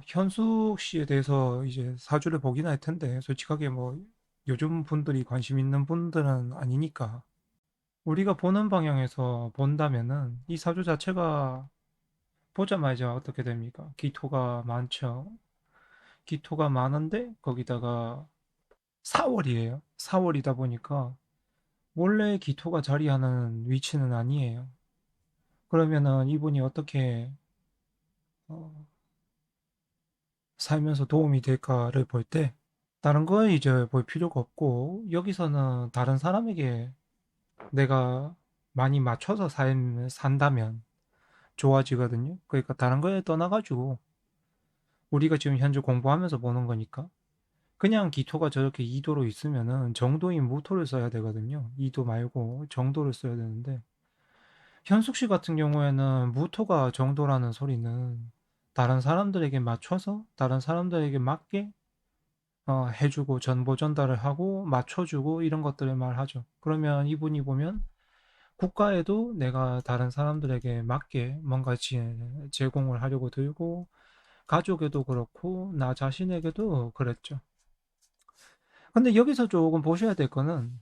현숙 씨에 대해서 이제 사주를 보긴 할 텐데, 솔직하게 요즘 분들이 관심 있는 분들은 아니니까. 우리가 보는 방향에서 본다면은, 이 사주 자체가 보자마자 어떻게 됩니까? 기토가 많죠. 기토가 많은데, 거기다가 4월이에요. 4월이다 보니까, 원래 기토가 자리하는 위치는 아니에요. 그러면은 이분이 어떻게, 어, 살면서 도움이 될까를 볼 때, 다른 거에 이제 볼 필요가 없고, 여기서는 다른 사람에게 내가 많이 맞춰서 산다면 좋아지거든요. 그러니까 다른 거에 떠나가지고, 우리가 지금 현재 공부하면서 보는 거니까, 그냥 기토가 저렇게 2도로 있으면은 정도인 무토를 써야 되거든요. 2도 말고 정도를 써야 되는데, 현숙 씨 같은 경우에는 무토가 정도라는 소리는 다른 사람들에게 맞춰서, 다른 사람들에게 맞게 해주고 정보 전달을 하고 맞춰주고 이런 것들을 말하죠. 그러면 이분이 보면 국가에도 내가 다른 사람들에게 맞게 뭔가 제공을 하려고 들고 가족에도 그렇고 나 자신에게도 그랬죠. 근데 여기서 조금 보셔야 될 거는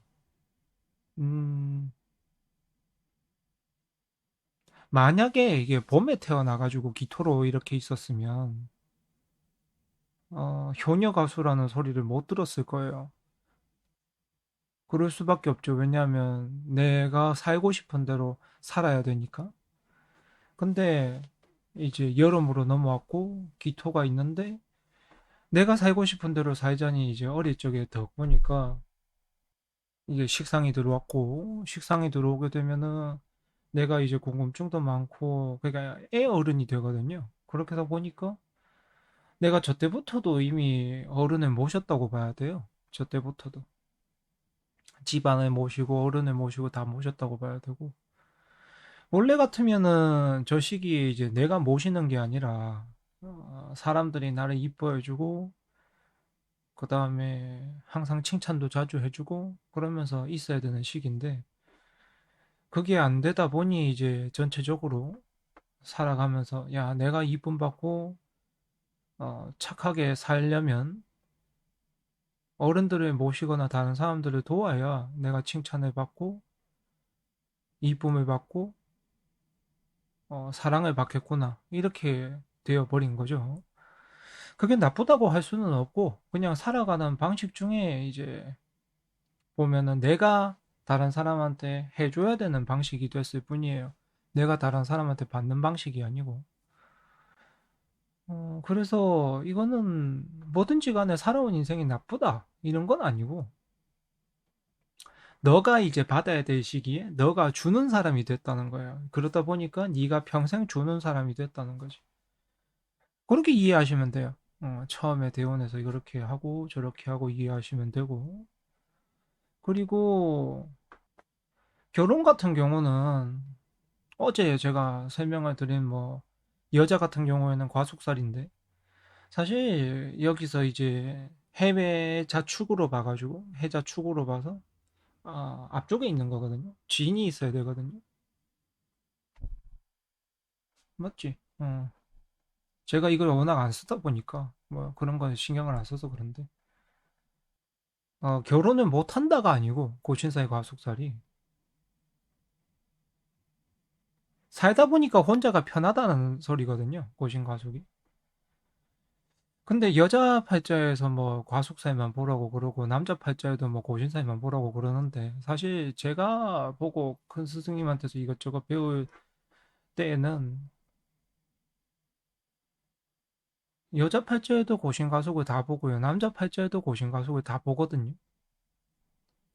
음, 만약에 이게 봄에 태어나가지고 기토로 이렇게 있었으면 효녀 가수라는 소리를 못 들었을 거예요. 그럴 수밖에 없죠. 왜냐하면 내가 살고 싶은 대로 살아야 되니까. 근데 이제 여름으로 넘어왔고 기토가 있는데 내가 살고 싶은 대로 살자니 이제 어릴 적에 더 보니까 이게 식상이 들어왔고 식상이 들어오게 되면은 내가 이제 궁금증도 많고 그러니까 애 어른이 되거든요. 그렇게 해서 보니까 내가 저 때부터도 이미 어른을 모셨다고 봐야 돼요. 저 때부터도 집안을 모시고 어른을 모시고 다 모셨다고 봐야 되고 원래 같으면은 저 시기에 이제 내가 모시는 게 아니라 사람들이 나를 이뻐해주고 그 다음에 항상 칭찬도 자주 해주고 그러면서 있어야 되는 시기인데 그게 안 되다 보니 이제 전체적으로 살아가면서 야 내가 이쁨 받고 착하게 살려면 어른들을 모시거나 다른 사람들을 도와야 내가 칭찬을 받고 이쁨을 받고 사랑을 받겠구나 이렇게 되어 버린 거죠. 그게 나쁘다고 할 수는 없고 그냥 살아가는 방식 중에 이제 보면은 내가 다른 사람한테 해줘야 되는 방식이 됐을 뿐이에요. 내가 다른 사람한테 받는 방식이 아니고. 그래서 이거는 뭐든지 간에 살아온 인생이 나쁘다. 이런 건 아니고. 너가 이제 받아야 될 시기에 너가 주는 사람이 됐다는 거예요. 그러다 보니까 네가 평생 주는 사람이 됐다는 거지. 그렇게 이해하시면 돼요. 처음에 대원에서 이렇게 하고 저렇게 하고 이해하시면 되고. 그리고 결혼 같은 경우는 어제 제가 설명을 드린 여자 같은 경우에는 과속살인데 사실 여기서 이제 해외 자축으로 봐가지고 해자축으로 봐서 앞쪽에 있는 거거든요. 진이 있어야 되거든요. 맞지? 제가 이걸 워낙 안 쓰다 보니까 뭐 그런 건 신경을 안 써서 그런데 결혼을 못 한다가 아니고 고신사의 과속살이 살다 보니까 혼자가 편하다는 소리거든요. 고신 과속이. 근데 여자 팔자에서 과속사에만 보라고 그러고 남자 팔자에도 고신사에만 보라고 그러는데 사실 제가 보고 큰 스승님한테서 이것저것 배울 때에는 여자 팔자에도 고신 과속을 다 보고요. 남자 팔자에도 고신 과속을 다 보거든요.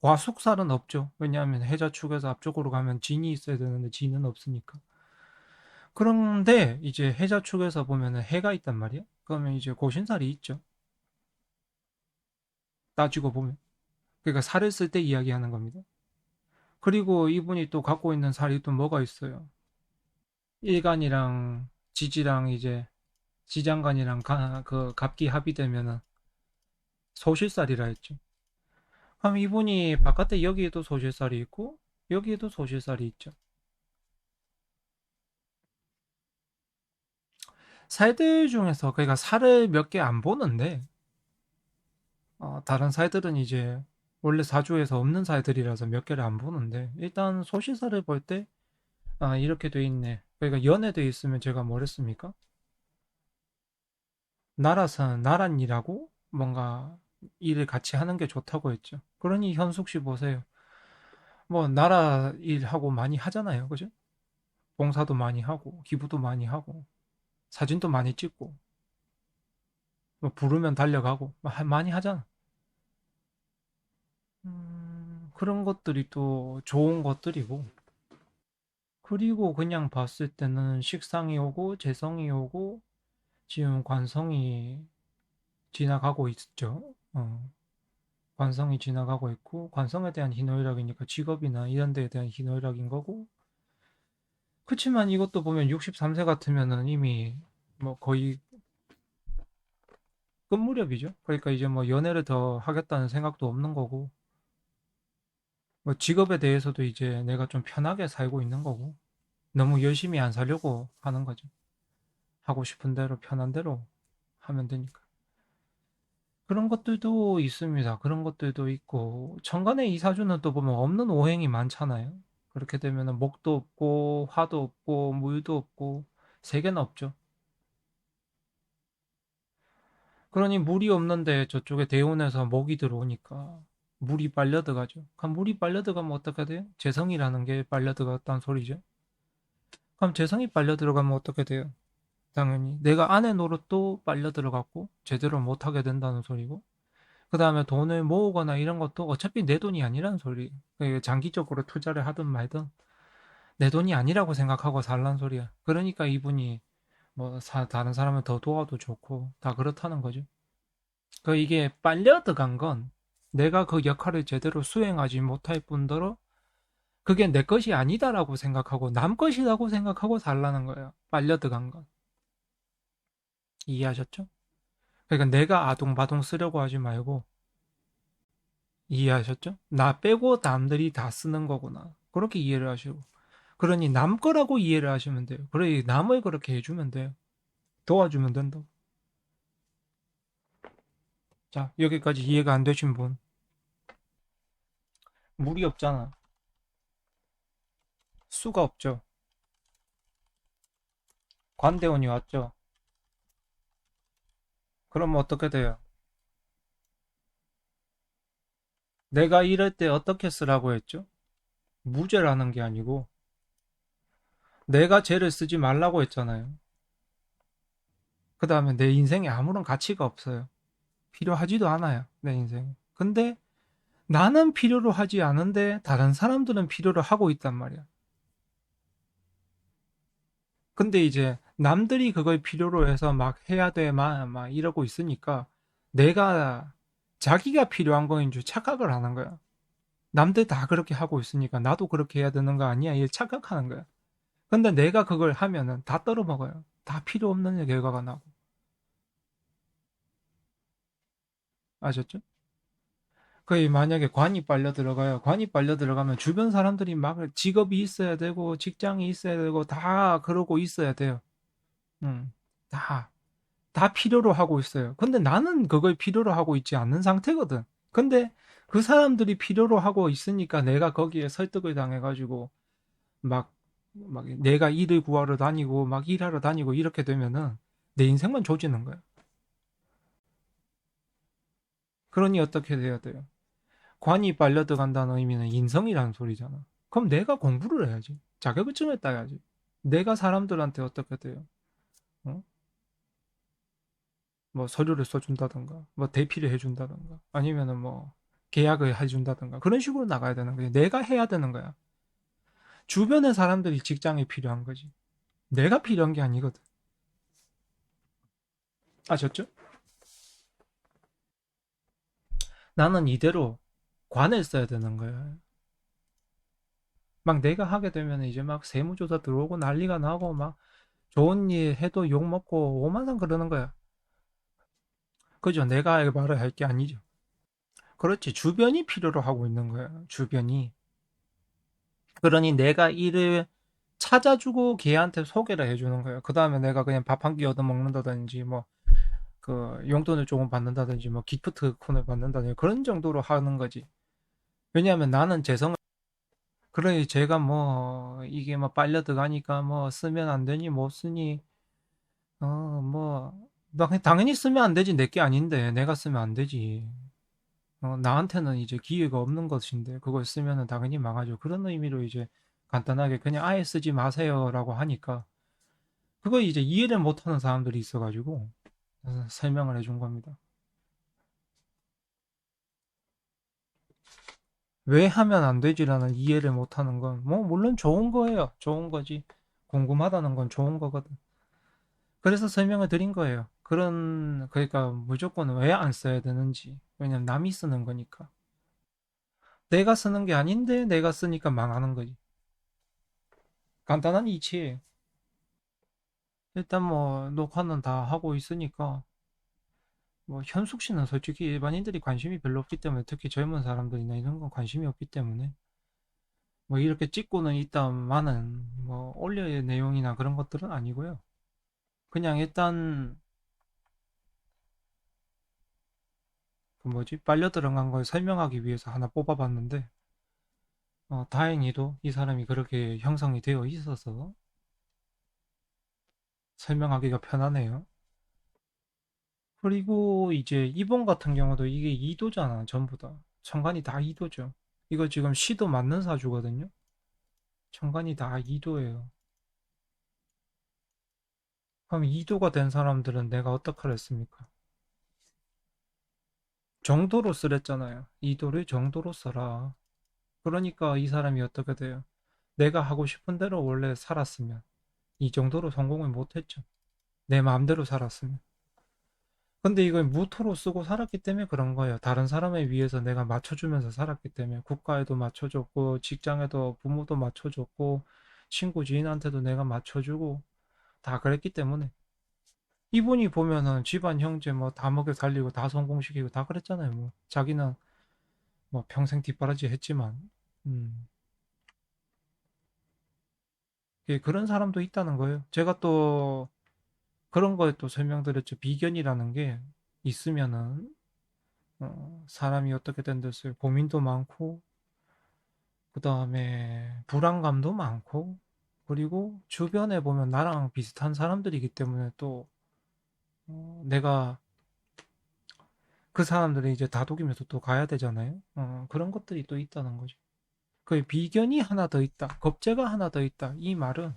과속살은 없죠. 왜냐하면 해자축에서 앞쪽으로 가면 진이 있어야 되는데 진은 없으니까. 그런데 이제 해자축에서 보면은 해가 있단 말이야. 그러면 이제 고신살이 있죠. 따지고 보면. 그러니까 살을 쓸 때 이야기하는 겁니다. 그리고 이분이 또 갖고 있는 살이 또 뭐가 있어요? 일간이랑 지지랑 이제 지장간이랑 그 갑기 합의되면은 소실살이라 했죠. 그럼 이분이 바깥에 여기에도 소실살이 있고 여기에도 소실살이 있죠. 사이들 중에서 그러니까 살을 몇 개 안 보는데 다른 사이들은 이제 원래 사주에서 없는 사이들이라서 몇 개를 안 보는데 일단 소시사를 볼 때 이렇게 돼 있네. 그러니까 연애돼 있으면 제가 뭘 했습니까? 나라산 나란일하고 뭔가 일을 같이 하는 게 좋다고 했죠. 그러니 현숙 씨 보세요. 뭐 나라 일하고 많이 하잖아요. 그죠? 봉사도 많이 하고 기부도 많이 하고 사진도 많이 찍고 뭐 부르면 달려가고 많이 하잖아. 그런 것들이 또 좋은 것들이고 그리고 그냥 봤을 때는 식상이 오고 재성이 오고 지금 관성이 지나가고 있죠. 관성이 지나가고 있고 관성에 대한 희노애락이니까 직업이나 이런 데에 대한 희노애락인 거고 그치만 이것도 보면 63세 같으면은 이미 뭐 거의 끝무렵이죠. 그러니까 이제 뭐 연애를 더 하겠다는 생각도 없는 거고 뭐 직업에 대해서도 이제 내가 좀 편하게 살고 있는 거고 너무 열심히 안 살려고 하는 거죠. 하고 싶은 대로 편한 대로 하면 되니까. 그런 것들도 있습니다. 그런 것들도 있고 천간의 이사주는 또 보면 없는 오행이 많잖아요. 그렇게 되면 목도 없고 화도 없고 물도 없고 세 개는 없죠. 그러니 물이 없는데 저쪽에 대운에서 목이 들어오니까 물이 빨려 들어가죠. 그럼 물이 빨려 들어가면 어떻게 돼요? 재성이라는 게 빨려 들어갔다는 소리죠. 그럼 재성이 빨려 들어가면 어떻게 돼요? 당연히 내가 아내 노릇도 빨려 들어갔고 제대로 못하게 된다는 소리고 그 다음에 돈을 모으거나 이런 것도 어차피 내 돈이 아니라는 소리. 그러니까 장기적으로 투자를 하든 말든 내 돈이 아니라고 생각하고 살란 소리야. 그러니까 이분이 뭐 다른 사람을 더 도와도 좋고 다 그렇다는 거죠. 그 이게 빨려 들어간 건 내가 그 역할을 제대로 수행하지 못할 뿐더러 그게 내 것이 아니다라고 생각하고 남 것이라고 생각하고 살라는 거예요. 빨려 들어간 건. 이해하셨죠? 그러니까 내가 아둥바둥 쓰려고 하지 말고 이해하셨죠? 나 빼고 남들이 다 쓰는 거구나. 그렇게 이해를 하시고. 그러니 남 거라고 이해를 하시면 돼요. 그래, 남을 그렇게 해주면 돼요. 도와주면 된다. 자, 여기까지 이해가 안 되신 분. 물이 없잖아. 수가 없죠. 관대원이 왔죠. 그러면 어떻게 돼요? 내가 이럴 때 어떻게 쓰라고 했죠? 무죄라는 게 아니고, 내가 죄를 쓰지 말라고 했잖아요. 그 다음에 내 인생에 아무런 가치가 없어요. 필요하지도 않아요. 내 인생에. 근데 나는 필요로 하지 않은데 다른 사람들은 필요로 하고 있단 말이야. 근데 이제 남들이 그걸 필요로 해서 막 해야 돼, 막 이러고 있으니까 내가 자기가 필요한 거인 줄 착각을 하는 거야. 남들 다 그렇게 하고 있으니까 나도 그렇게 해야 되는 거 아니야? 이 착각하는 거야. 근데 내가 그걸 하면은 다 떨어먹어요. 다 필요 없는 결과가 나고. 아셨죠? 거의 만약에 관이 빨려 들어가요. 관이 빨려 들어가면 주변 사람들이 막 직업이 있어야 되고 직장이 있어야 되고 다 그러고 있어야 돼요. 음, 다. 다 필요로 하고 있어요. 근데 나는 그걸 필요로 하고 있지 않는 상태거든. 근데 그 사람들이 필요로 하고 있으니까 내가 거기에 설득을 당해가지고 막 내가 일을 구하러 다니고 막 일하러 다니고 이렇게 되면은 내 인생만 조지는 거야. 그러니 어떻게 돼야 돼요? 관이 빨려 들어간다는 의미는 인성이라는 소리잖아. 그럼 내가 공부를 해야지. 자격증을 따야지. 내가 사람들한테 어떻게 돼요? 어? 뭐 서류를 써준다던가, 뭐 대피를 해준다던가, 아니면은 뭐 계약을 해준다던가 그런 식으로 나가야 되는 거지. 내가 해야 되는 거야. 주변의 사람들이 직장이 필요한 거지. 내가 필요한 게 아니거든. 아셨죠? 나는 이대로 관을 써야 되는 거야. 막 내가 하게 되면 이제 막 세무조사 들어오고 난리가 나고 막 좋은 일 해도 욕 먹고 오만상 그러는 거야. 그죠? 내가 말을 할 게 아니죠. 그렇지. 주변이 필요로 하고 있는 거야. 주변이. 그러니 내가 일을 찾아주고 걔한테 소개를 해주는 거예요. 그 다음에 내가 그냥 밥 한 끼 얻어 먹는다든지, 뭐, 그, 용돈을 조금 받는다든지, 뭐, 기프트콘을 받는다든지, 그런 정도로 하는 거지. 왜냐하면 나는 재성을, 그래, 제가 뭐, 이게 뭐, 빨려 들어가니까 뭐, 쓰면 안 되니, 못 쓰니, 뭐, 당연히 쓰면 안 되지. 내게 아닌데, 내가 쓰면 안 되지. 나한테는 이제 기회가 없는 것인데, 그걸 쓰면은 당연히 망하죠. 그런 의미로 이제 간단하게 그냥 아예 쓰지 마세요라고 하니까, 그거 이제 이해를 못하는 사람들이 있어가지고 설명을 해준 겁니다. 왜 하면 안 되지라는 이해를 못하는 건 뭐 물론 좋은 거예요. 좋은 거지. 궁금하다는 건 좋은 거거든. 그래서 설명을 드린 거예요. 그러니까 무조건 왜 안 써야 되는지. 왜냐면 남이 쓰는 거니까. 내가 쓰는 게 아닌데 내가 쓰니까 망하는 거지. 간단한 이치예요. 일단 뭐 녹화는 다 하고 있으니까 뭐 현숙 씨는 솔직히 일반인들이 관심이 별로 없기 때문에, 특히 젊은 사람들이나 이런 건 관심이 없기 때문에 뭐 이렇게 찍고는 있다마는 뭐 올려야 내용이나 그런 것들은 아니고요. 그냥 일단 그 뭐지 빨려 들어간 걸 설명하기 위해서 하나 뽑아봤는데, 다행히도 이 사람이 그렇게 형성이 되어 있어서 설명하기가 편하네요. 그리고 이제 이번 같은 경우도 이게 2도잖아. 전부 다 천간이 다 2도죠. 이거 지금 시도 맞는 사주거든요. 천간이 다 2도예요. 그럼 2도가 된 사람들은 내가 어떡하랬습니까? 정도로 쓰랬잖아요. 2도를 정도로 써라. 그러니까 이 사람이 어떻게 돼요? 내가 하고 싶은 대로 원래 살았으면 이 정도로 성공을 못했죠. 내 마음대로 살았으면. 근데 이걸 무토로 쓰고 살았기 때문에 그런 거예요. 다른 사람에 위해서 내가 맞춰주면서 살았기 때문에, 국가에도 맞춰줬고 직장에도 부모도 맞춰줬고 친구 지인한테도 내가 맞춰주고 다 그랬기 때문에. 이분이 보면은 집안 형제 뭐 다 먹여 살리고 다 성공시키고 다 그랬잖아요. 뭐 자기는 뭐 평생 뒷바라지 했지만, 음, 그런 사람도 있다는 거예요. 제가 또 그런 거에 또 설명드렸죠. 비견이라는 게 있으면은 사람이 어떻게 된댔어요. 고민도 많고, 그 다음에 불안감도 많고, 그리고 주변에 보면 나랑 비슷한 사람들이기 때문에 또 내가 그 사람들이 이제 다독이면서 또 가야 되잖아요. 그런 것들이 또 있다는 거죠. 그 비견이 하나 더 있다. 겁재가 하나 더 있다. 이 말은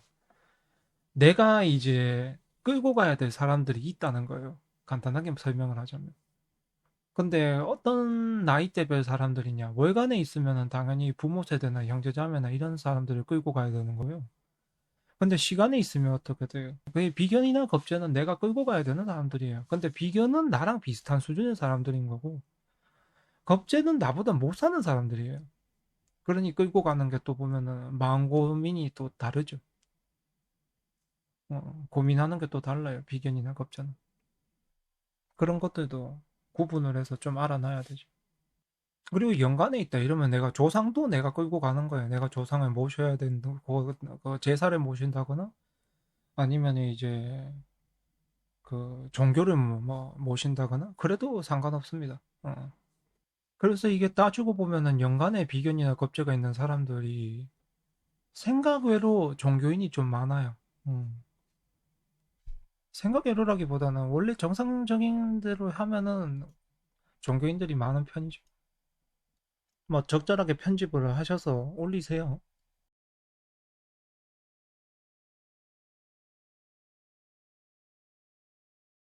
내가 이제 끌고 가야 될 사람들이 있다는 거예요. 간단하게 설명을 하자면. 근데 어떤 나이대별 사람들이냐. 월간에 있으면은 당연히 부모 세대나 형제자매나 이런 사람들을 끌고 가야 되는 거예요. 근데 시간에 있으면 어떻게 돼요? 그 비견이나 겁재는 내가 끌고 가야 되는 사람들이에요. 근데 비견은 나랑 비슷한 수준의 사람들인 거고, 겁재는 나보다 못 사는 사람들이에요. 그러니 끌고 가는 게 또 보면은 마음 고민이 또 다르죠. 고민하는 게 또 달라요. 비견이나 겁재는. 그런 것들도 구분을 해서 좀 알아놔야 되죠. 그리고 연간에 있다 이러면 내가 조상도 내가 끌고 가는 거예요. 내가 조상을 모셔야 된다, 그 제사를 모신다거나 아니면 이제 그 종교를 뭐 모신다거나 그래도 상관없습니다. 그래서 이게 따지고 보면은 연간에 비견이나 겁재가 있는 사람들이 생각 외로 종교인이 좀 많아요. 생각 외로라기보다는 원래 정상적인 대로 하면은 종교인들이 많은 편이죠. 뭐 적절하게 편집을 하셔서 올리세요.